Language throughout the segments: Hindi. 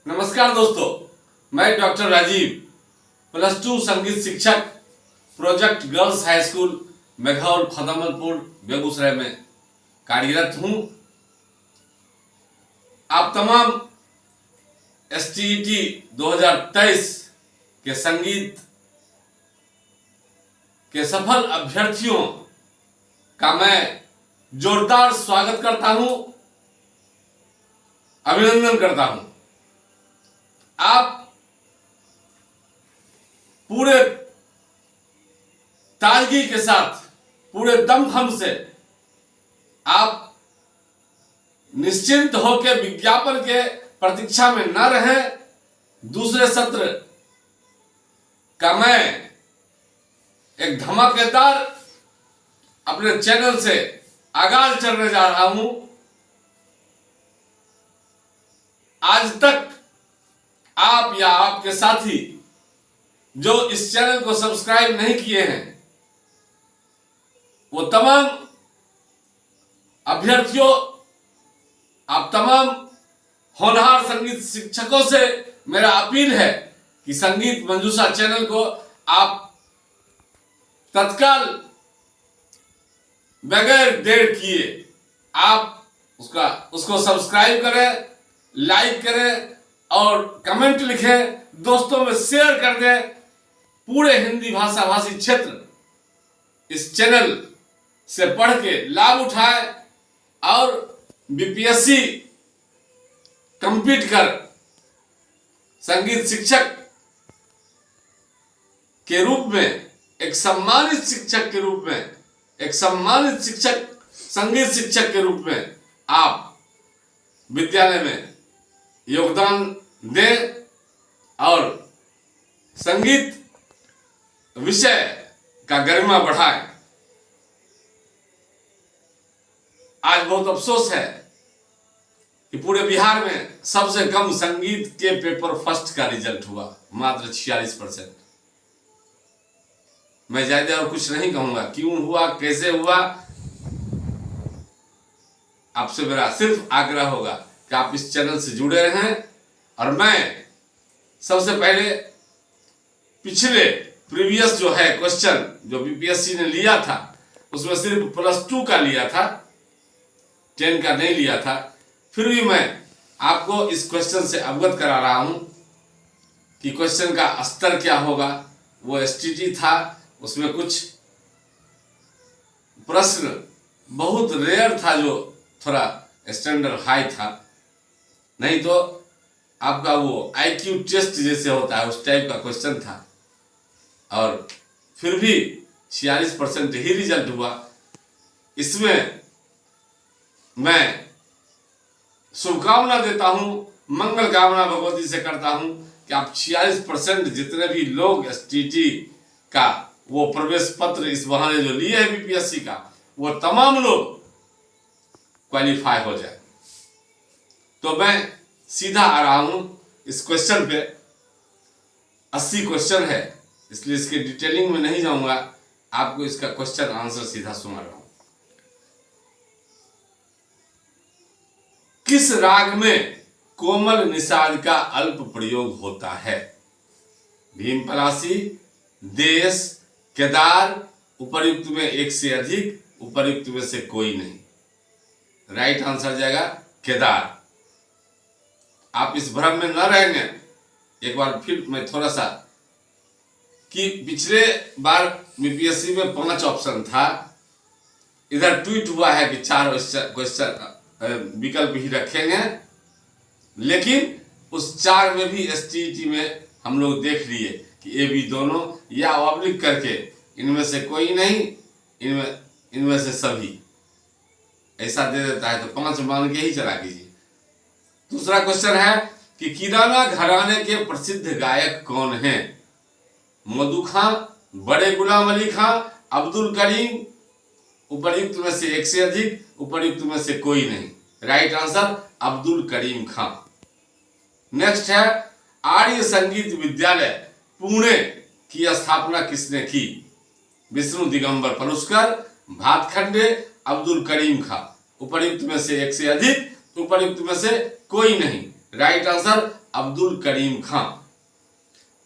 नमस्कार दोस्तों, मैं डॉक्टर राजीव +2 संगीत शिक्षक project girls high school Meghaul Khadmalpur Begusarai में कार्यरत हूं। आप तमाम STET 2023 के संगीत के सफल अभ्यर्थियों का मैं जोरदार स्वागत करता हूं, अभिनंदन करता हूं। आप पूरे ताजगी के साथ, पूरे दमखम से आप निश्चिंत होकर विज्ञापन के प्रतीक्षा में न रहें। दूसरे सत्र का मैं एक धमाकेदार अपने चैनल से आगाज करने जा रहा हूं। आज तक आप या आपके साथी जो इस चैनल को सब्सक्राइब नहीं किए हैं, वो तमाम अभ्यर्थियों, आप तमाम होनहार संगीत शिक्षकों से मेरा अपील है कि संगीत मंजूषा चैनल को आप तत्काल बगैर देर किए आप उसको सब्सक्राइब करें, लाइक करें और कमेंट लिखें, दोस्तों में शेयर कर दें। पूरे हिंदी भाषा भाषी क्षेत्र इस चैनल से पढ़ के लाभ उठाए और BPSC कंप्लीट कर संगीत शिक्षक के रूप में, एक सम्मानित शिक्षक के रूप में, एक सम्मानित शिक्षक, संगीत शिक्षक के रूप में आप विद्यालय में योगदान दें और संगीत विषय का गरिमा बढ़ाएं। आज बहुत अफसोस है कि पूरे बिहार में सबसे कम संगीत के पेपर फर्स्ट का रिजल्ट हुआ, मात्र 46%। मैं ज्यादा और कुछ नहीं कहूंगा, क्यों हुआ, कैसे हुआ। आपसे मेरा सिर्फ आग्रह होगा कि आप इस चैनल से जुड़े रहें। और मैं सबसे पहले पिछले प्रीवियस जो है क्वेश्चन जो BPSC ने लिया था, उसमें सिर्फ +2 का लिया था, 10 का नहीं लिया था। फिर भी मैं आपको इस क्वेश्चन से अवगत करा रहा हूं कि क्वेश्चन का स्तर क्या होगा। वो STT था, उसमें कुछ प्रश्न बहुत रेयर था जो थोड़ा स्टैंडर्ड हाई था, नहीं तो आपका वो IQ टेस्ट जैसे होता है उस टाइप का क्वेश्चन था। और फिर भी 46% ही रिजल्ट हुआ। इसमें मैं शुभकामना देता हूं, मंगल कामना भगवती से करता हूं कि आप 46% जितने भी लोग STT का वो प्रवेश पत्र इस बहाने जो लिए है BPSC का, वो तमाम लोग क्वालिफाई हो जाए। तो मैं सीधा आ रहा हूं इस क्वेश्चन पे। 80 क्वेश्चन है, इसलिए इसके डिटेलिंग में नहीं जाऊंगा, आपको इसका क्वेश्चन आंसर सीधा सुना रहा हूं। किस राग में कोमल निषाद का अल्प प्रयोग होता है? भीम पलासी, देश, केदार, उपर्युक्त में एक से अधिक, उपर्युक्त में से कोई नहीं। राइट आंसर जाएगा केदार। आप इस भ्रम में न रहेंगे। एक बार फिर मैं थोड़ा सा कि पिछले बार BPSC में 5 ऑप्शन था, इधर ट्वीट हुआ है कि 4 क्वेश्चन विकल्प ही रखेंगे, लेकिन उस 4 में भी STET में हम लोग देख लिए कि A B दोनों या ऑब्लिक करके इनमें से कोई नहीं, इनमें से सभी ऐसा दे देता है, तो 5 मान के ही चला कीजिए। दूसरा क्वेश्चन है कि किराना घराने के प्रसिद्ध गायक कौन हैं? मधु खां, बड़े गुलाम अली खां, अब्दुल करीम, उपर्युक्त में से एक से अधिक, उपर्युक्त में से कोई नहीं। राइट आंसर अब्दुल करीम खां। नेक्स्ट है आर्य संगीत विद्यालय पुणे की स्थापना किसने की? विष्णु दिगंबर पलुस्कर, भातखंडे, अब्दुल करीम खां। उपर्युक्त में से एक से अधिक, उपर्युक्त में से कोई नहीं। राइट आंसर अब्दुल करीम खां।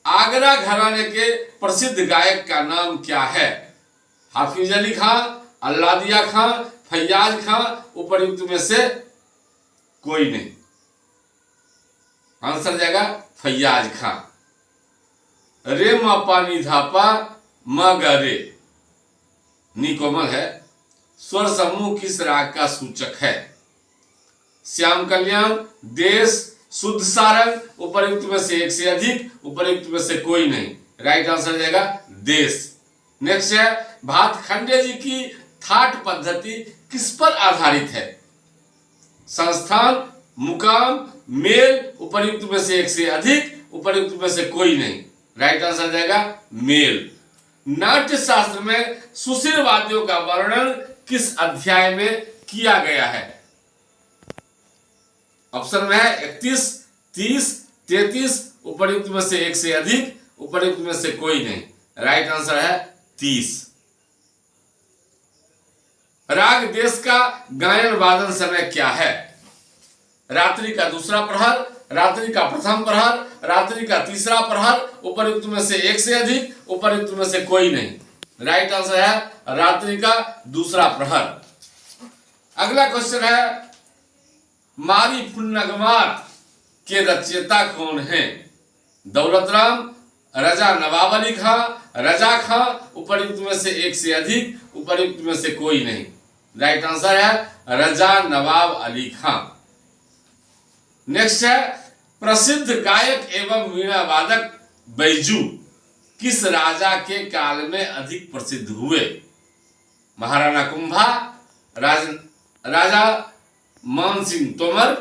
आगरा घराने के प्रसिद्ध गायक का नाम क्या है? हाफिज अली खां, अल्लादिया खां, फैयाज खां, उपयुक्त में से कोई नहीं। आंसर जाएगा फैयाज खां। रे मा पानी धापा म ग रे नी कोमल है। स्वर समूह किस राग का सूचक है? श्याम कल्याण, देश, शुद्ध सारंग, उपयुक्त में से एक से अधिक, उपयुक्त में से कोई नहीं। राइट आंसर जाएगा देश। नेक्स्ट है, भातखंडे जी की थाट पद्धति किस पर आधारित है? संस्थान, मुकाम, मेल, उपयुक्त में से एक से अधिक, उपयुक्त में से कोई नहीं। राइट आंसर जाएगा मेल। नाट्य शास्त्र में सुशिर वाद्यों का वर्णन किस अध्याय में किया गया है? ऑप्शन में है 31, 30, 33, उपयुक्त में से एक से अधिक, उपयुक्त में से कोई नहीं। राइट आंसर है 30। राग देश का गायन वादन समय क्या है? रात्रि का दूसरा प्रहर, रात्रि का प्रथम प्रहर, रात्रि का तीसरा प्रहर, उपयुक्त में से एक से अधिक, उपयुक्त में से कोई नहीं। राइट आंसर है रात्रि का दूसरा प्रहर। अगला क्वेश्चन है, मारी फुन्नगमात के रचयिता कौन है? दौलत राम, रजा नवाब अली खां, रजा खां, उपयुक्त में से एक से अधिक, उपयुक्त में से कोई नहीं। राइट आंसर है रजा नवाब अली खां। नेक्स्ट है, प्रसिद्ध गायक एवं वीणा वादक बैजू किस राजा के काल में अधिक प्रसिद्ध हुए? महाराणा कुंभा, राजा मान सिंह तोमर,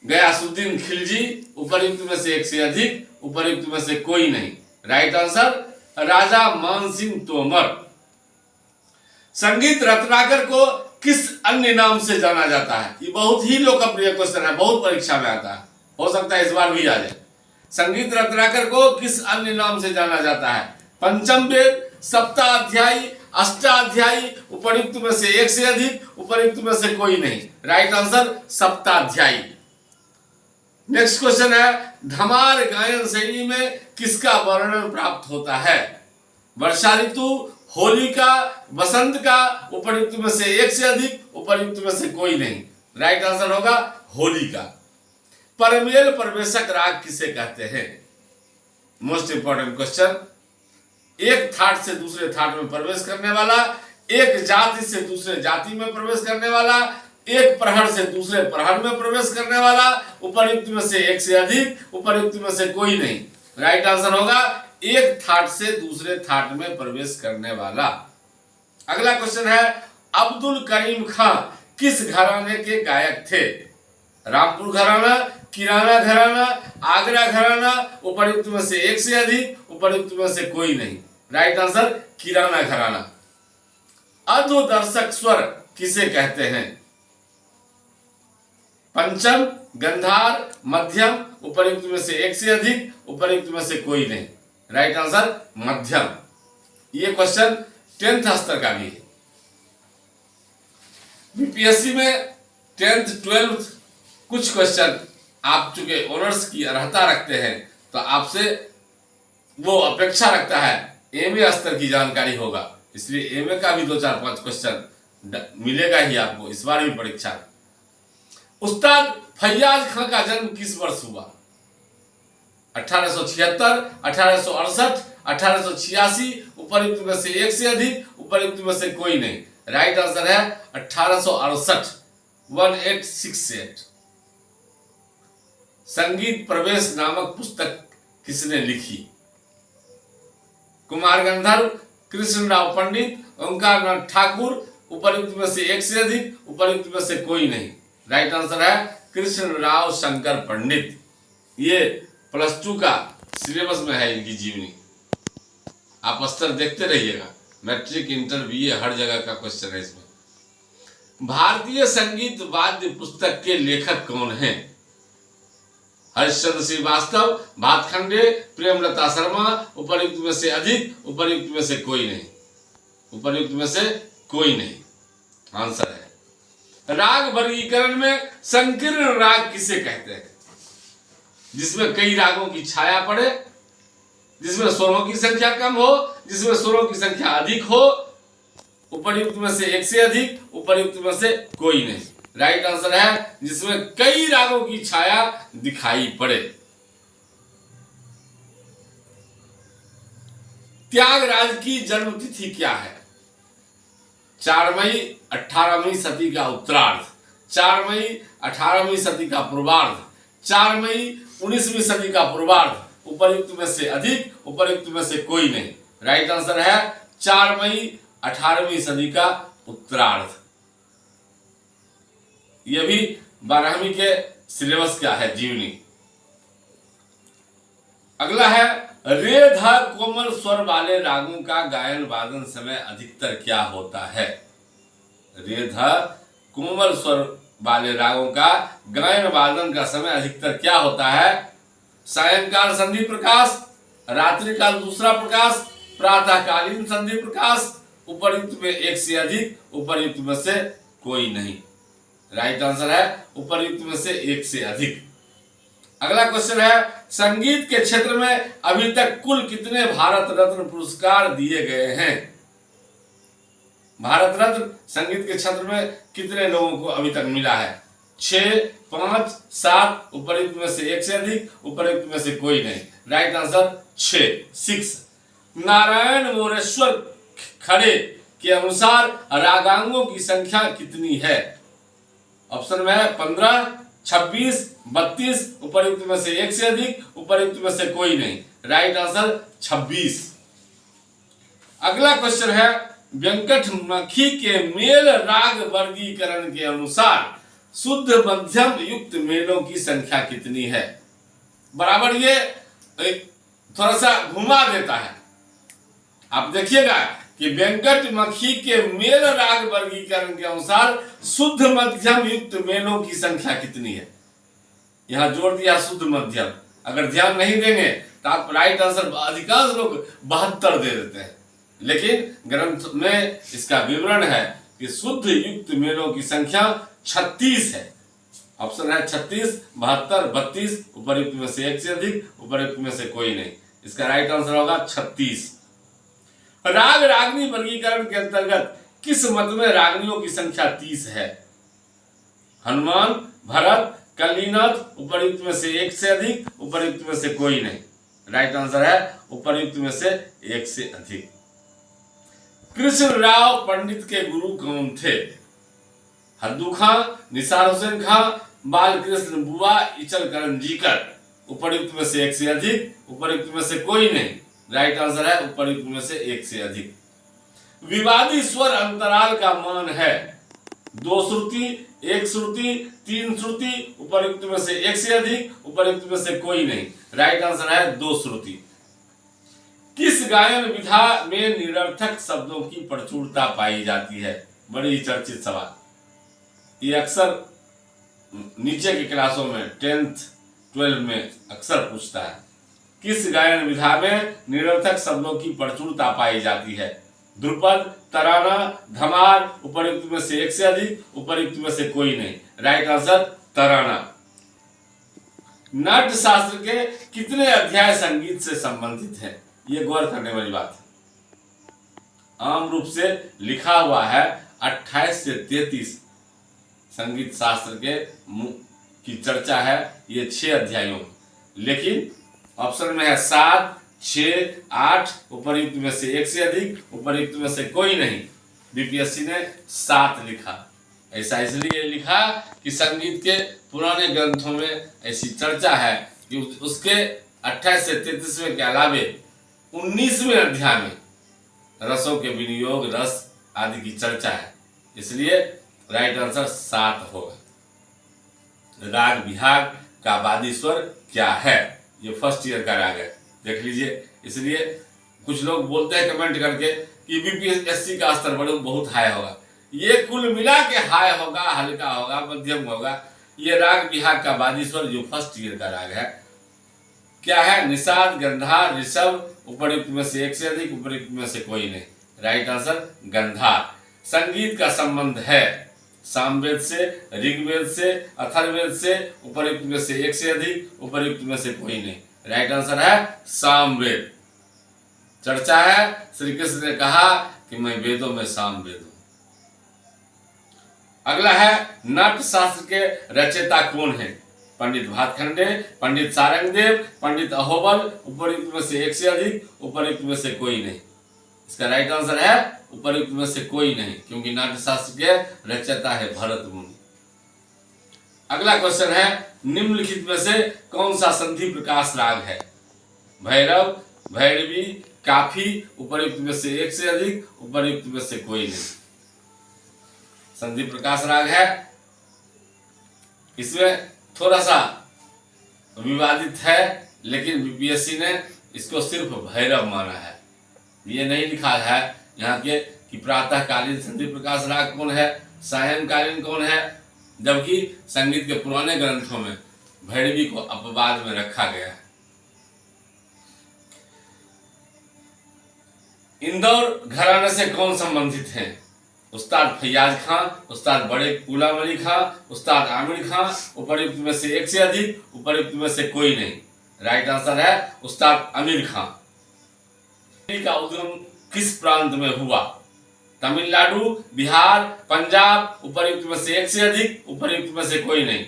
गयासुद्दीन खिलजी, उपयुक्त में से एक से अधिक, उपयुक्त में से कोई नहीं। राइट आंसर राजा मान सिंह तोमर। संगीत रत्नाकर को किस अन्य नाम से जाना जाता है? ये बहुत ही लोकप्रिय क्वेश्चन है, बहुत परीक्षा में आता है, हो सकता है इस बार भी आ जाए। संगीत रत्नाकर को किस अन्य नाम से जाना जाता है? पंचम वेद, सप्ताध्यायी, अष्टाध्यायी, उपयुक्त में से एक से अधिक, उपयुक्त में से कोई नहीं। Right answer Saptadhyayi. Next question है, धमार गायन शैली में किसका वर्णन प्राप्त होता है? वर्षा ऋतु, होली का, वसंत का, उपयुक्त में से एक से अधिक, उपयुक्त में से कोई नहीं। राइट आंसर होगा होली का। परमेल प्रवेशक राग किसे कहते हैं? Most important question. एक थाट से दूसरे थाट में प्रवेश करने वाला, एक जाति से दूसरे जाति में प्रवेश करने वाला, एक प्रहर से दूसरे प्रहर में प्रवेश करने वाला, उपयुक्त में से एक से अधिक, उपयुक्त में से कोई नहीं। राइट आंसर होगा एक थाट से दूसरे थाट में प्रवेश करने वाला। अगला क्वेश्चन है, अब्दुल करीम खां किस घराने के गायक थे? रामपुर घराना, किराना घराना, आगरा घराना, उपयुक्त में से एक से अधिक, उपयुक्त में से कोई नहीं। राइट आंसर किराना घराना। अधोदर्शक स्वर किसे कहते हैं? पंचम, गंधार, मध्यम, उपयुक्त में से एक से अधिक, उपयुक्त में से कोई नहीं। राइट आंसर मध्यम। ये क्वेश्चन 10th स्तर का भी है। बीपीएससी में 10th 12th कुछ क्वेश्चन आप चूंकि ऑनर्स की अर्हता रखते हैं तो आपसे वो अपेक्षा रखता है एमए स्तर की जानकारी होगा, इसलिए एमए का भी 2-4-5 क्वेश्चन मिलेगा ही आपको इस बार भी परीक्षा। उस्ताद फैयाज खां का जन्म किस वर्ष हुआ? 1876, 1868, 1886, उपयुक्त में से एक से अधिक, उपयुक्त में से कोई नहीं। राइट आंसर है 1868, 1868। संगीत प्रवेश नामक पुस्तक किसने लिखी? कुमार गंधर्व, कृष्णराव पंडित, ओंकारनाथ ठाकुर, उपयुक्त में से एक से अधिक, उपयुक्त में से कोई नहीं। राइट आंसर है कृष्णराव शंकर पंडित। ये +2 का सिलेबस में है इनकी जीवनी। आप स्तर देखते रहिएगा, मैट्रिक, इंटर, बीए हर जगह का क्वेश्चन है इसमें। भारतीय संगीत वाद्य पुस्तक के लेखक कौन हैं? हरिश्चंद्र श्रीवास्तव, भातखंडे, प्रेमलता शर्मा, उपयुक्त में से अधिक, उपयुक्त में से कोई नहीं। उपयुक्त में से कोई नहीं आंसर है। राग वर्गीकरण में संकीर्ण राग किसे कहते हैं? जिसमें कई रागों की छाया पड़े, जिसमें स्वरों की संख्या कम हो, जिसमें स्वरों की संख्या अधिक हो, उपर्युक्त में से एक से अधिक, उपर्युक्त में से कोई नहीं। राइट आंसर है जिसमें कई रागों की छाया दिखाई पड़े। त्यागराज की जन्म तिथि क्या है? 4 मई 18वीं सदी का उत्तरार्ध, 4 मई 18वीं सदी का पूर्वार्ध, 4 मई 19वीं सदी का पूर्वार्ध, उपर्युक्त में से अधिक, उपर्युक्त में से कोई नहीं। राइट आंसर है 4 मई 18वीं सदी का उत्तरार्ध। यह भी 12वीं के सिलेबस का है, जीवनी। अगला है रे ध कोमल स्वर वाले रागों का गायन वादन समय अधिकतर क्या होता है? रे ध कोमल स्वर वाले रागों का गायन वादन का समय अधिकतर क्या होता है? सायंकाल संधि प्रकाश, रात्रिकाल दूसरा प्रकाश, प्रातःकालीन संधि प्रकाश, उपर्युक्त में एक से अधिक, उपर्युक्त में से कोई नहीं। राइट आंसर है उपर्युक्त में से एक से अधिक। अगला क्वेश्चन है संगीत के क्षेत्र में अभी तक कुल कितने भारत रत्न पुरस्कार दिए गए हैं? भारत रत्न संगीत के क्षेत्र में कितने लोगों को अभी तक मिला है? 6, 5, 7, उपर्युक्त में से एक से अधिक, उपर्युक्त में से कोई नहीं। Right answer 6। नारायण मोरेश्वर खड़े के अनुसार रागांगों की संख्या कितनी है? ऑप्शन में है 15, 26, 32, उपर्युक्त में से एक से अधिक, उपर्युक्त में से कोई नहीं। Right answer 26। अगला क्वेश्चन है व्यंकटमखी के मेल राग वर्गीकरण के अनुसार शुद्ध मध्यम युक्त मेलों की संख्या कितनी है? बराबर ये थोड़ा सा घुमा देता है। आप देखिएगा कि व्यंकटमखी के मेल राग वर्गीकरण के अनुसार शुद्ध मध्यम युक्त मेलों की संख्या कितनी है? यहां जोड़ दिया शुद्ध मध्यम। अगर ध्यान नहीं देंगे तो आप राइट आंसर अधिकांश लोग 72 दे देते हैं, लेकिन ग्रंथ में इसका विवरण है कि शुद्ध युक्त मेलों की संख्या 36 है। ऑप्शन है 36, 72, 32, उपर्युक्त में से एक से अधिक, उपर्युक्त में से कोई नहीं। इसका राइट आंसर होगा 36। राग रागनी वर्गीकरण के अंतर्गत किस मत में रागनियों की संख्या 30 है? हनुमान, भरत, कलिनाथ, उपर्युक्त में से एक से अधिक, उपर्युक्त में से कोई नहीं। राइट आंसर है उपर्युक्त में से एक से अधिक। कृष्णराव पंडित के गुरु कौन थे? हद्दू खां, निसार हुसैन खां, बाल कृष्ण बुआ, इचल करंजीकर, उपर्युक्त में से एक से अधिक, उपर्युक्त में से कोई नहीं। राइट आंसर है उपर्युक्त में से एक से अधिक। विवादी स्वर अंतराल का मान है 2 श्रुति, 1 श्रुति, 3 श्रुति, उपर्युक्त में से एक से अधिक, उपर्युक्त में से कोई नहीं। राइट आंसर है 2 श्रुति। किस गायन विधा में निरर्थक शब्दों की प्रचुरता पाई जाती है? बड़ी ही चर्चित सवाल। ये अक्सर नीचे की क्लासों में 10th 12 में अक्सर पूछता है। किस गायन विधा में निरर्थक शब्दों की प्रचुरता पाई जाती है? ध्रुपद, तराना, धमार, उपर्युक्त में से एक से अधिक, उपर्युक्त में से कोई नहीं। राइट आंसर तराना। नाट्य शास्त्र के कितने अध्याय संगीत से संबंधित हैं? ये गौर करने वाली बात है। आम रूप से लिखा हुआ है 28 से 33 संगीत शास्त्र के की चर्चा है ये 6 अध्यायों में, लेकिन ऑप्शन में है 7, 6, 8, उपर्युक्त में से एक से अधिक, उपर्युक्त में से कोई नहीं। बीपीएससी ने 7 लिखा। ऐसा इसलिए लिखा कि संगीत के पुराने ग्रंथों में ऐसी चर्चा है कि उसके 28 से 33वें के अलावे 19वें अध्याय में रसों के विनियोग, रस आदि की चर्चा है, इसलिए राइट आंसर 7 होगा। राग विभाग का वादी स्वर क्या है? ये फर्स्ट ईयर का राग है, देख लीजिए। इसलिए कुछ लोग बोलते हैं कमेंट करके कि बीपीएससी का स्तर बहुत हाई होगा। ये कुल मिला के हाई होगा, हल्का होगा, मध्यम होगा। ये राग विभाग का वादी स्वर जो फर्स्ट ईयर का राग है क्या है? निषाद, गंधार, ऋषभ, उपर्युक्त में से एक से अधिक, उपर्युक्त में से कोई नहीं। राइट आंसर गंधार। संगीत का संबंध है सामवेद से, ऋग्वेद से, अथर्ववेद से, उपयुक्त में से एक से अधिक, उपयुक्त में से कोई नहीं। राइट आंसर है सामवेद। चर्चा है, श्री कृष्ण ने कहा कि मैं वेदों में सामवेद हूं। अगला है नाट्य शास्त्र के रचयिता कौन है? पंडित भातखंडे, पंडित सारंगदेव, पंडित अहोबल, उपयुक्त में से एक से अधिक, उपयुक्त में से कोई नहीं। इसका राइट आंसर है उपयुक्त में से कोई नहीं, क्योंकि नाट्य शास्त्र के रचयिता है भरत मुनि। अगला क्वेश्चन है निम्नलिखित में से कौन सा संधि प्रकाश राग है? भैरव, भैरवी, काफी, उपयुक्त में से एक से अधिक, उपयुक्त में से कोई नहीं। संधि प्रकाश राग है। इसमें थोड़ा सा विवादित है, लेकिन बीपीएससी ने इसको सिर्फ भैरव माना है। ये नहीं लिखा है यहाँ के कि प्रातःकालीन संधि प्रकाश राग कौन है, सायंकालीन कौन है, जबकि संगीत के पुराने ग्रंथों में भैरवी को अपवाद में रखा गया है। इंदौर घराने से कौन संबंधित हैं? उस्ताद फैयाज खां, उस्ताद बड़े गुलाम अली खां, उस्ताद आमिर खां, उपयुक्त में से एक से अधिक, उपयुक्त में से कोई नहीं। राइट आंसर है उस्ताद आमिर खां। का उद्गम किस प्रांत में हुआ? तमिलनाडु, बिहार, पंजाब, उपयुक्त में से एक से अधिक, उपयुक्त में से कोई नहीं।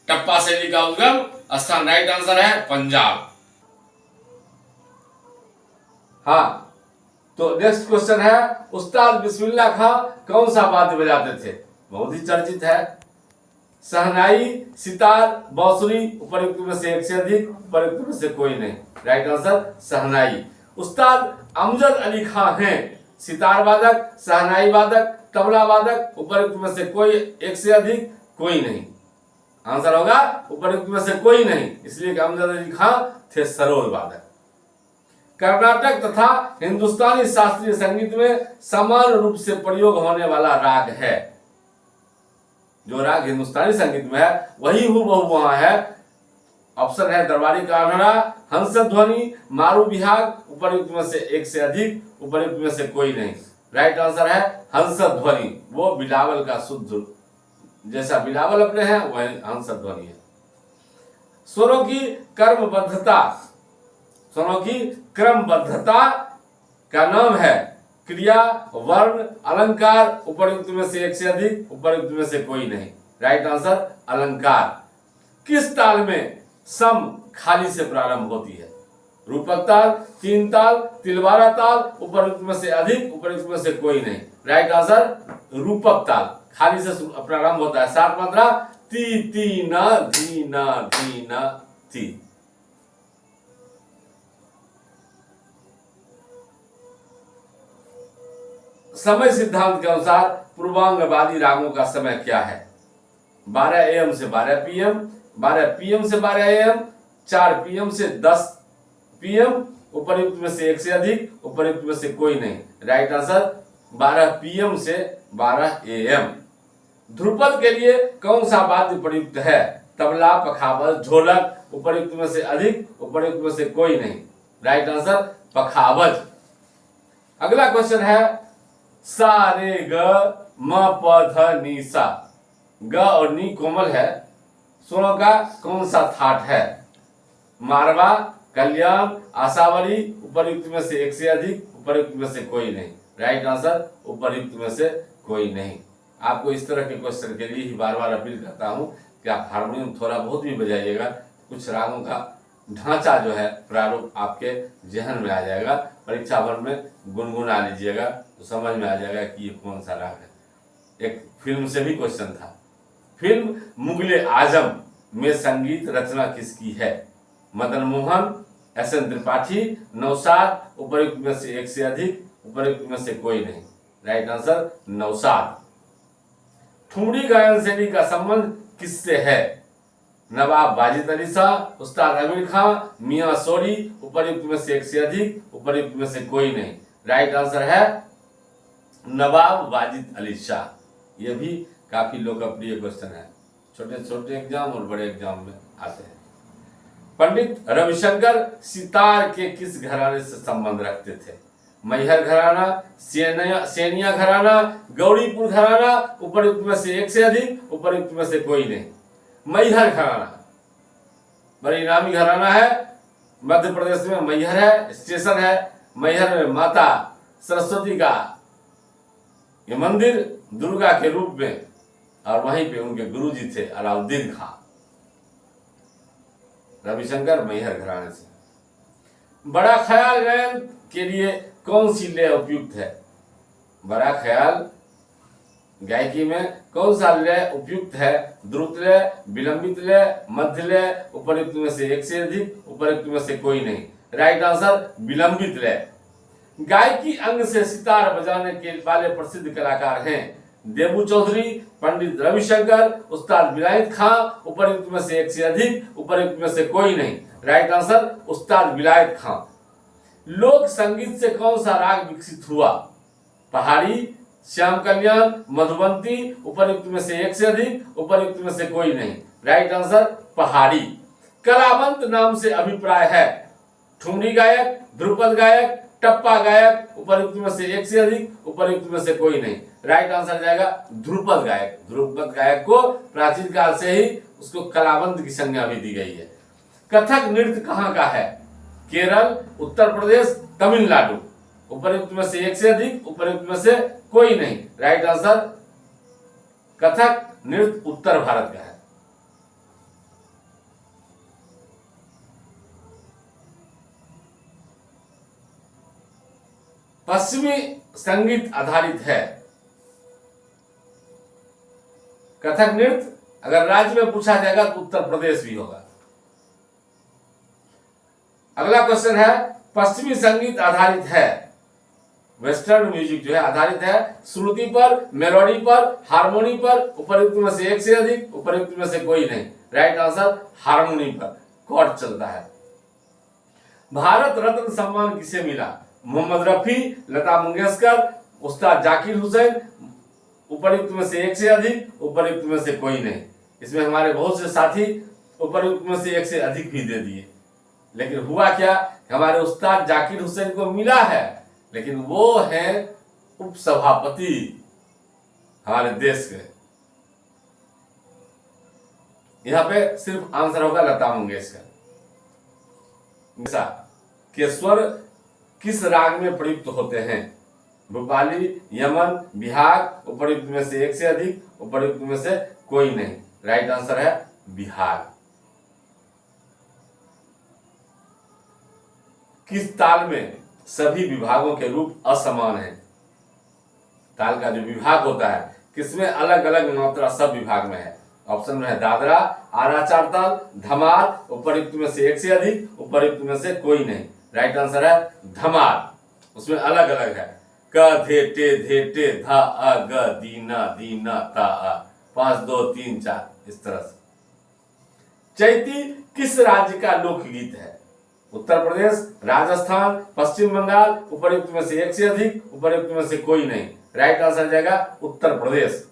टप्पा शैली का उद्गम स्थान राइट आंसर है पंजाब। हाँ, तो नेक्स्ट क्वेश्चन है उस्ताद बिस्मिल्लाह खां कौन सा वाद्य बजाते थे? बहुत ही चर्चित है। शहनाई, सितार, बांसुरी, उपयुक्त में से एक से अधिक, उपयुक्त में से कोई नहीं। राइट आंसर शहनाई। उस्ताद अमजद अली खां हैं सितार वादक, शहनाई वादक, तबला वादक, उपयुक्त में से कोई एक से अधिक, कोई नहीं। आंसर होगा उपयुक्त में से कोई नहीं, इसलिए कि अमजद अली खां थे सरोद वादक। कर्नाटक तथा हिंदुस्तानी शास्त्रीय संगीत में समान रूप से प्रयोग होने वाला राग है। जो राग हिंदुस्तानी संगीत में है वही हूबहू वहां है। ऑप्शन है दरबारी कान्हड़ा, हंसध्वनि, मारू बिहाग, उपयुक्त में से एक से अधिक, उपयुक्त में से कोई नहीं। राइट आंसर है हंसध्वनि। वो बिलावल का शुद्ध, जैसा बिलावल अपने हैं वही हंसध्वनि है। स्वरों की क्रमबद्धता, स्वरों की क्रमबद्धता का नाम है क्रिया, वर्ण, अलंकार, उपयुक्त में से एक से अधिक, उपयुक्त में से कोई नहीं। राइट आंसर अलंकार। किस ताल में सम खाली से प्रारंभ होती है? रूपक ताल, तीन ताल, तिलवारा ताल, उपयुक्त में से अधिक, उपयुक्त में से कोई नहीं। राइट आंसर रूपक ताल खाली से प्रारंभ होता है। 7 मात्रा ती ती न धी न धी न ती। समय सिद्धांत के अनुसार पूर्वांगवादी रागों का समय क्या है? 12 AM से 12 PM, 12 PM से 12 AM, 4 PM से 10 PM, उपयुक्त में से एक से अधिक, उपयुक्त में से कोई नहीं। राइट आंसर 12 PM से 12 AM। ध्रुपद के लिए कौन सा वाद्य प्रयुक्त है? तबला, पखावज, ढोलक, उपयुक्त में से अधिक, उपयुक्त में से कोई नहीं। राइट आंसर पखावज। अगला क्वेश्चन है सा रे ग म प ध नि सा। ग और नी कोमल है। स्वरों का कौन सा थाट है? मारवा, कल्याण, आशावरी, उपयुक्त में से एक से अधिक, उपयुक्त में से कोई नहीं। राइट आंसर उपयुक्त में से कोई नहीं। आपको इस तरह के क्वेश्चन के लिए ही बार बार अपील करता हूं कि आप हारमोनियम थोड़ा बहुत भी बजाइएगा, कुछ रागों का ढांचा जो है, प्रारूप आपके जहन में आ जाएगा। परीक्षा भर में गुनगुना लीजिएगा तो समझ में आ जाएगा कि ये कौन सा राग है। एक फिल्म से भी क्वेश्चन था। फिल्म मुगले आजम में संगीत रचना किसकी है? मदन मोहन, SN त्रिपाठी, नौशाद, उपयुक्त में से एक से अधिक, उपयुक्त में से कोई नहीं। Right answer Naushad. ठुमरी गायन शैली का संबंध किससे है? नवाब वाजिद अली शाह, उस्ताद आमिर खां, मियां सोरी, उपयुक्त में से एक से अधिक, उपयुक्त में से कोई नहीं। राइट आंसर है नवाब वाजिद अली शाह। यह भी काफी लोकप्रिय क्वेश्चन है, छोटे छोटे एग्जाम और बड़े एग्जाम में आते हैं। पंडित रविशंकर सितार के किस घराने से संबंध रखते थे? मैहर घराना, सेनिया घराना, गौरीपुर घराना, उपयुक्त में से एक से अधिक, उपयुक्त में से कोई नहीं। मैहर घराना बड़ी नामी घराना है, मध्य प्रदेश में मैहर है, स्टेशन है। मैहर में माता सरस्वती का ये मंदिर दुर्गा के रूप में, और वहीं पे उनके गुरुजी थे अलाउद्दीन खां। रविशंकर मैहर घराने से। बड़ा ख्याल गायन के लिए कौन सी लय उपयुक्त है? बड़ा ख्याल गायकी में कौन सा लय उपयुक्त है? द्रुत लय, विलंबित लय, मध्य लय, उपयुक्त में से एक से अधिक, उपयुक्त में से कोई नहीं। राइट आंसर विलंबित लय। गायकी अंग से सितार बजाने के वाले प्रसिद्ध कलाकार हैं देबू चौधरी, पंडित रविशंकर, उस्ताद विलायत खां, उपयुक्त में से एक से अधिक, उपयुक्त में से कोई नहीं। राइट आंसर उस्ताद विलायत खां। लोक संगीत से कौन सा राग विकसित हुआ? पहाड़ी, श्याम कल्याण, मधुबंती, उपयुक्त में से एक से अधिक, उपयुक्त में से कोई नहीं। राइट आंसर पहाड़ी। कलावंत नाम से अभिप्राय है ठुमरी गायक, ध्रुपद गायक, टप्पा गायक, उपयुक्त में से एक से अधिक, उपयुक्त में से कोई नहीं। राइट आंसर जाएगा ध्रुपद गायक। ध्रुपद गायक को प्राचीन काल से ही उसको कलावंत की संज्ञा भी दी गई है। कथक नृत्य कहाँ का है? केरल, उत्तर प्रदेश, तमिलनाडु, उपयुक्त में से एक से अधिक, उपयुक्त में से कोई नहीं। राइट आंसर कथक नृत्य उत्तर भारत का है। पश्चिमी संगीत आधारित है कथक नृत्य। अगर राज्य में पूछा जाएगा तो उत्तर प्रदेश भी होगा। अगला क्वेश्चन है पश्चिमी संगीत आधारित है, वेस्टर्न म्यूजिक जो है आधारित है श्रुति पर, मेलोडी पर, हारमोनी पर, उपयुक्त में से एक से अधिक, उपयुक्त में से कोई नहीं। राइट आंसर हारमोनी पर, कॉर्ड चलता है। भारत रत्न सम्मान किसे मिला? मोहम्मद रफी, लता मंगेशकर, उस्ताद जाकिर हुसैन, उपयुक्त में से एक से अधिक, उपयुक्त में से कोई नहीं। इसमें हमारे बहुत से साथी उपयुक्त में से एक से अधिक भी दे दिए, लेकिन हुआ क्या, हमारे उस्ताद जाकिर हुसैन को मिला है, लेकिन वो हैं उपसभापति हमारे देश के। यहां पे सिर्फ आंसर होगा लता मंगेशकर। के स्वर किस राग में प्रयुक्त होते हैं? भोपाली, यमन, बिहार, उपयुक्त में से एक से अधिक, उपयुक्त में से कोई नहीं। राइट आंसर है बिहार। किस ताल में सभी विभागों के रूप असमान हैं? ताल का जो विभाग होता है किसमें अलग अलग मात्रा सब विभाग में है? ऑप्शन में है दादरा, आराचार ताल, धमार, उपयुक्त में से एक से अधिक, उपयुक्त में से कोई नहीं। राइट आंसर है धमार। उसमें अलग अलग है क धे टे धा अ ग दीना दीना ता अ 5 2 3 4 इस तरह से। चैती किस राज्य का लोकगीत है? उत्तर प्रदेश, राजस्थान, पश्चिम बंगाल, उपयुक्त में से एक से अधिक, उपयुक्त में से कोई नहीं। राइट आंसर जाएगा उत्तर प्रदेश।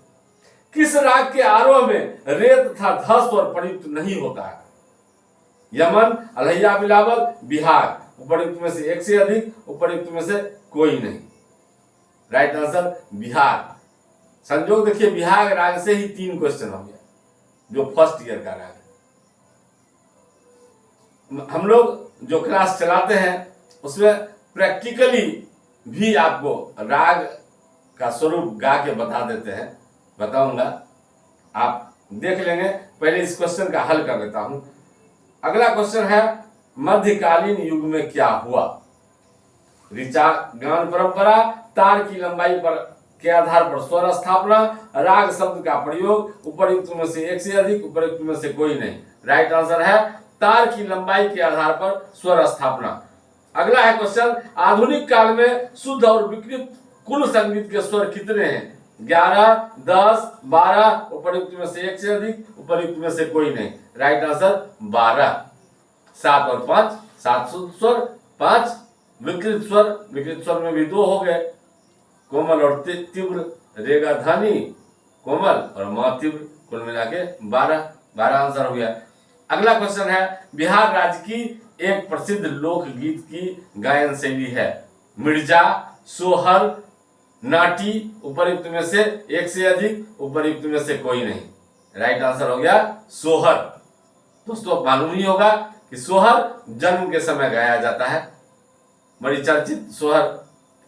किस राग के आरोह में रे तथा ध स्वर प्रयुक्त नहीं होता है? यमन, अलहैया बिलावल, बिहार, उपयुक्त में से एक से अधिक, उपयुक्त में से कोई नहीं। Right answer Bihar. संयोग देखिए बिहार राग से ही 3 क्वेश्चन हो गया, जो फर्स्ट ईयर का राग है। हम लोग जो क्लास चलाते हैं उसमें प्रैक्टिकली भी आपको राग का स्वरूप गा के बता देते हैं, बताऊंगा, आप देख लेंगे। पहले इस क्वेश्चन का हल कर देता हूं। अगला क्वेश्चन है मध्यकालीन युग में क्या हुआ? ऋचा गान परंपरा, तार की लंबाई पर के आधार पर स्वर स्थापना, राग शब्द का प्रयोग, उपयुक्त में से एक से अधिक, उपयुक्त में से कोई नहीं। राइट आंसर है तार की लंबाई के आधार पर स्वर स्थापना। अगला है क्वेश्चन आधुनिक काल में शुद्ध और विकृत कुल संगीत के स्वर कितने हैं? 11, 10, 12, उपयुक्त में से एक से अधिक, उपयुक्त में से कोई नहीं। Right answer 12। 7 और 5, 7 शुद्ध स्वर, 5 विकृत स्वर। विकृत स्वर में भी 2 हो गए, कोमल और तीव्र, रेगा धानी कोमल और मा तीव्र, कुल मिला के 12 आंसर हो गया। अगला क्वेश्चन है बिहार राज्य की एक प्रसिद्ध लोकगीत की गायन शैली है। मिर्जा, सोहर, नाटी, उपयुक्त में से एक से अधिक, उपयुक्त में से कोई नहीं। राइट आंसर हो गया सोहर। दोस्तों मालूम ही होगा कि सोहर जन्म के समय गाया जाता है, बड़ी चर्चित सोहर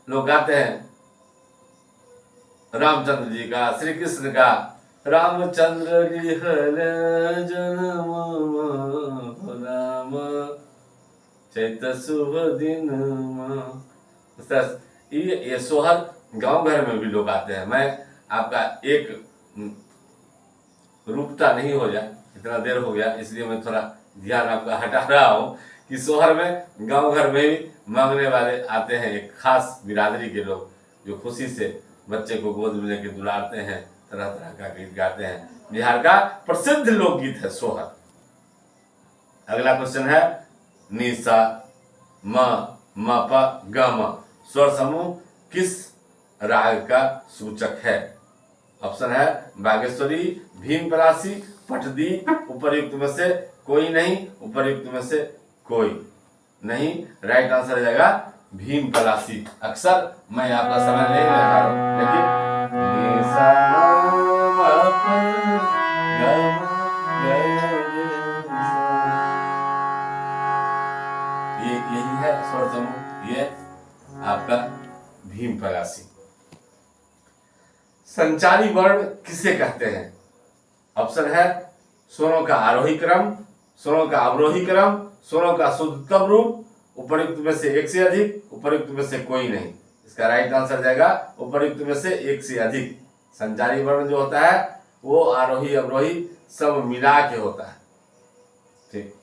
लोग गाते हैं रामचंद्र जी का, श्री कृष्ण का। रामचंद्र लिहल जन्म राम चैत शुभ दिन। ये सोहर गांव घर में भी लोग आते हैं। मैं आपका एक रुकता नहीं हो जाए, इतना देर हो गया इसलिए मैं थोड़ा ध्यान आपका हटा रहा हूँ कि सोहर में गांव घर में भी मांगने वाले आते हैं, एक खास बिरादरी के लोग जो खुशी से बच्चे को गोद में लेके दुलारते हैं, तरह तरह का गीत गाते हैं। बिहार का प्रसिद्ध लोकगीत है सोहर। अगला क्वेश्चन है निसा म म प ग म स्वर समूह किस राग का सूचक है? ऑप्शन है बागेश्वरी, भीमपलासी, पटदी, उपयुक्त में से कोई नहीं, उपयुक्त में से कोई नहीं। राइट आंसर हो जाएगा भीमपलासी। अक्सर मैं आपका समय नहीं लगा रहा हूं, लेकिन ये यही है स्वर समूह, ये आपका भीमपलासी। संचारी वर्ण किसे कहते हैं? ऑप्शन है स्वरों का आरोही क्रम, स्वरों का अवरोही क्रम, स्वरों का शुद्धतम रूप, उपयुक्त में से एक से अधिक, उपयुक्त में से कोई नहीं। इसका राइट आंसर जाएगा उपयुक्त में से एक से अधिक। संचारी वर्ण जो होता है वो आरोही अवरोही सब मिला के होता है। ठीक,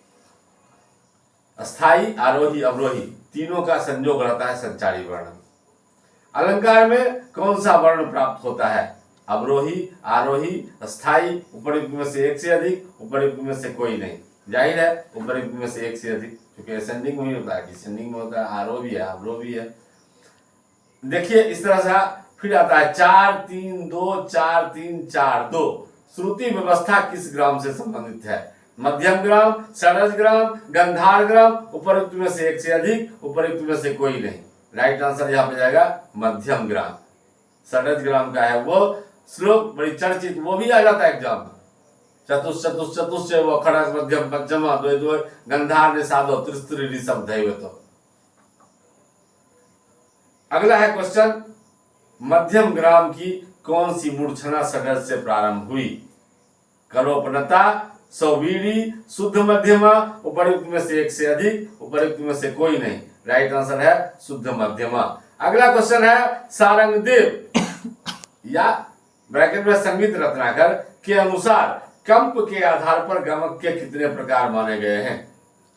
अस्थाई, आरोही, अवरोही तीनों का संयोग रहता है संचारी वर्ण। अलंकार में कौन सा वर्ण प्राप्त होता है? अवरोही, आरोही, अस्थाई, उपयुक्त में से एक से अधिक, उपयुक्त में से कोई नहीं। जाहिर है उपयुक्त में से एक से अधिक, क्योंकि असेंडिंग में ही होता है, डिसेंडिंग में होता है, आरोह भी है, अवरोह भी है। देखिए इस तरह से फिर आता है 4 3 2 4 3 4 2। श्रुति व्यवस्था किस ग्राम से संबंधित है? मध्यम ग्राम, षडज ग्राम, गंधार ग्राम, उपयुक्त में से एक से अधिक, उपयुक्त में से कोई नहीं। राइट आंसर यहाँ पे जाएगा मध्यम ग्राम। षडज ग्राम का है वो श्लोक, बड़ी चर्चित, वो भी आ जाता है एग्जाम में। चतुष चतुष चतुष वो खड़क मध्यम पंचमा द्वय द्वय गंधार ने साधो त्रिस्त्री ऋषभ दैवतो। अगला है क्वेश्चन, मध्यम ग्राम की कौन सी मूर्छना षडज से प्रारंभ हुई? कलोपनता, सौवीरी, शुद्ध मध्यमा, उपयुक्त में से एक से अधिक, उपयुक्त में से कोई नहीं। राइट आंसर है शुद्ध मध्यमा। अगला क्वेश्चन है सारंगदेव या ब्रैकेट में संगीत रत्नाकर के अनुसार कंप के आधार पर गमक के कितने प्रकार माने गए हैं?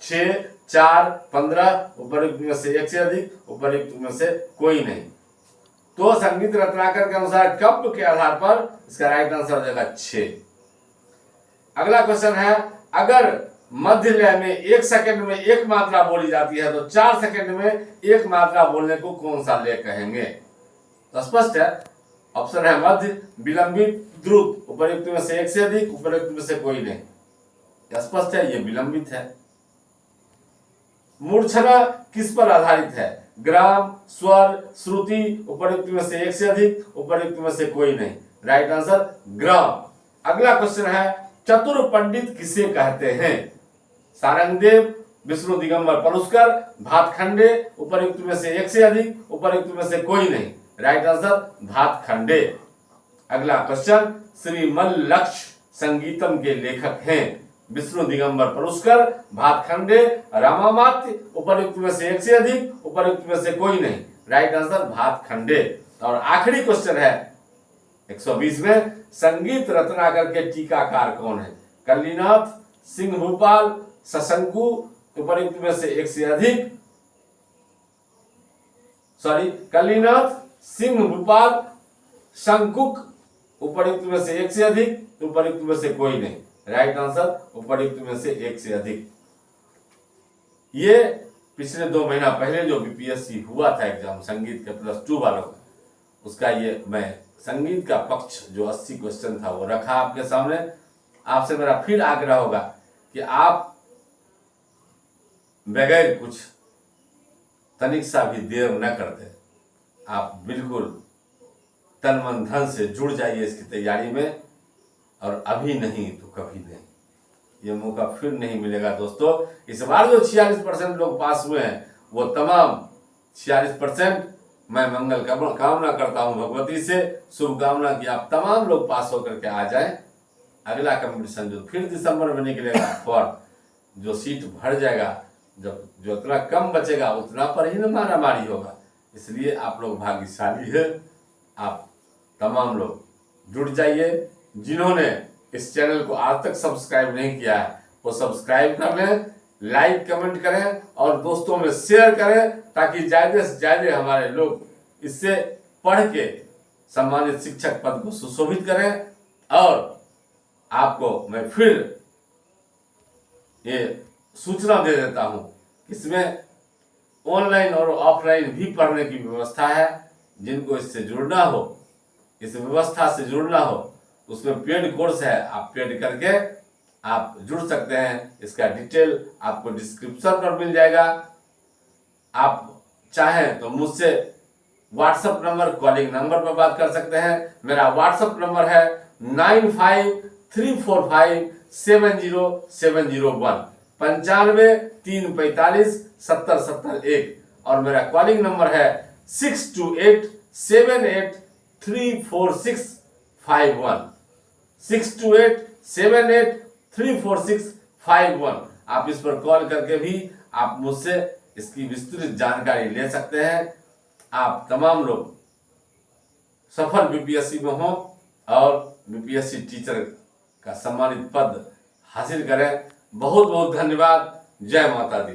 6, 4, 15, उपयुक्त में से एक से अधिक, उपयुक्त में से कोई नहीं। तो संगीत रत्नाकर के अनुसार कंप के आधार पर इसका राइट आंसर हो जाएगा 6। अगला क्वेश्चन है, अगर मध्य लय में 1 सेकंड में एक मात्रा बोली जाती है तो 4 सेकंड में एक मात्रा बोलने को कौन सा लय कहेंगे? तो स्पष्ट है, ऑप्शन है मध्य, विलंबित, द्रुत, उपयुक्त में से एक से अधिक, उपयुक्त में से कोई नहीं। स्पष्ट है ये विलंबित है। मूर्छना किस पर आधारित है? ग्राम, स्वर, श्रुति, उपयुक्त में से एक से अधिक, उपयुक्त में से कोई नहीं। राइट आंसर ग्राम। अगला क्वेश्चन है, चतुर पंडित किसे कहते हैं? सारंगदेव, विष्णु दिगंबर पलुस्कर, भातखंडे, उपयुक्त में से एक से अधिक, उपयुक्त में से कोई नहीं। Right answer Bhatkhande. अगला क्वेश्चन, श्रीमल लक्ष्य संगीतम के लेखक हैं? विष्णु दिगंबर पलुस्कर, भातखंडे, रामामात्य, उपयुक्त में से एक से अधिक, उपयुक्त में से कोई नहीं। Right answer Bhatkhande. और आखिरी क्वेश्चन है 120 में, संगीत रत्नाकर के टीकाकार कौन है? कल्लीनाथ, सिंह भूपाल, सशंकु, उपयुक्त में से एक से अधिक, कल्लीनाथ, सिंह भूपाल, शंकुक, उपयुक्त में से एक से अधिक, उपयुक्त में से कोई नहीं। राइट आंसर उपयुक्त में से एक से अधिक। ये पिछले 2 महीना पहले जो बीपीएससी हुआ था एग्जाम संगीत के +2 वालों का, उसका ये मैं संगीत का पक्ष जो 80 क्वेश्चन था वो रखा आपके सामने। आपसे मेरा फिर आग्रह होगा कि आप बगैर कुछ तनिक सा भी देर न करते, आप बिल्कुल तन मन धन से जुड़ जाइए इसकी तैयारी में, और अभी नहीं तो कभी नहीं, ये मौका फिर नहीं मिलेगा दोस्तों। इस बार जो 46% लोग पास हुए हैं वो तमाम 46% मैं मंगल कामना करता हूं भगवती से, शुभकामना कि आप तमाम लोग पास होकर के आ जाएं। अगला कंपटीशन जो फिर दिसंबर में निकलेगा और जो सीट भर जाएगा, जब जो इतना कम बचेगा उतना पर ही न मारामारी होगा, इसलिए आप लोग भाग्यशाली है। आप तमाम लोग जुड़ जाइए। जिन्होंने इस चैनल को आज तक सब्सक्राइब नहीं किया है वो सब्सक्राइब कर लें, लाइक कमेंट करें और दोस्तों में शेयर करें, ताकि ज़्यादा से ज़्यादा हमारे लोग इससे पढ़ के सम्मानित शिक्षक पद को सुशोभित करें। और आपको मैं फिर ये सूचना दे देता हूँ, इसमें ऑनलाइन और ऑफलाइन भी पढ़ने की व्यवस्था है। जिनको इससे जुड़ना हो, इस व्यवस्था से जुड़ना हो, उसमें पेड कोर्स है, आप पेड करके आप जुड़ सकते हैं। इसका डिटेल आपको डिस्क्रिप्शन पर मिल जाएगा। आप चाहें तो मुझसे व्हाट्सएप नंबर, कॉलिंग नंबर पर बात कर सकते हैं। मेरा व्हाट्सएप नंबर है 9534570701 95 345 70 71, और मेरा कॉलिंग नंबर है 6287834651 6287834651। आप इस पर कॉल करके भी आप मुझसे इसकी विस्तृत जानकारी ले सकते हैं। आप तमाम लोग सफल बीपीएससी में हों और बीपीएससी टीचर का सम्मानित पद हासिल करें। बहुत बहुत धन्यवाद। जय माता दी।